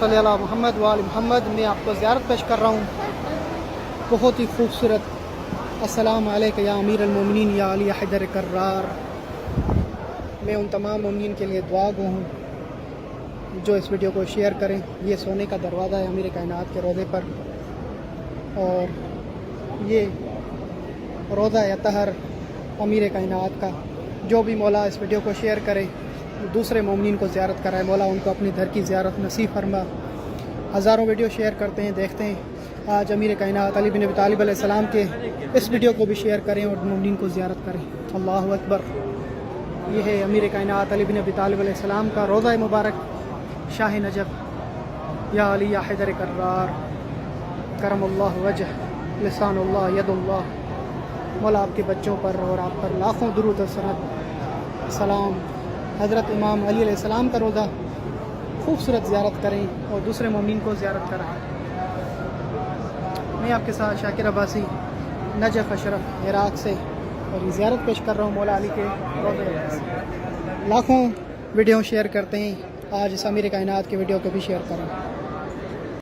सल्ली अला मोहम्मद व आले मोहम्मद। मैं आपको ज़ियारत पेश कर रहा हूँ, बहुत ही खूबसूरत। अस्सलाम अलैका या अमीर अल-मोमिनीन या अली हैदर कर्रार। मैं उन तमाम मोमिनीन के लिए दुआ गो हूँ जो इस वीडियो को शेयर करें। ये सोने का दरवाज़ा है अमीर कायनात के रोज़े पर, और ये रोज़ा अतहर अमीर कायनात का। जो भी मौला इस वीडियो को शेयर करे, दूसरे मोमिनीन को ज़ियारत कराए, मौला उनको अपनी घर की ज़ियारत नसीब फरमा। हज़ारों वीडियो शेयर करते हैं, देखते हैं। आज अमीर कायनात अली बिन अबी तालिब अलैहिस्सलाम के इस वीडियो को भी शेयर करें और मोमिनीन को ज़ियारत करें। अल्लाहु अकबर। ये है अमीर कायनात अली बिन अबी तालिब अलैहिस्सलाम का रोज़ा मुबारक, शाह नजब या अली या हैदर कर्रार। करमल्लाहु वजह लिसानुल्लाह यदुल्लाह। मौला आपके बच्चों पर और आप पर लाखों दुरूद और सलाम। हज़रत इमाम अली अलैहिस्सलाम का रोज़ा खूबसूरत ज़ियारत करें और दूसरे मोमिन को ज़ियारत कराएं। मैं आपके साथ शाकिर अब्बासी, नजफ़ अशरफ, इराक़ से, और ये ज़ियारत पेश कर रहा हूँ मौला अली के रोज़े से। लाखों वीडियो शेयर करते हैं, आज इस अमीर कायनात के वीडियो को भी शेयर करें।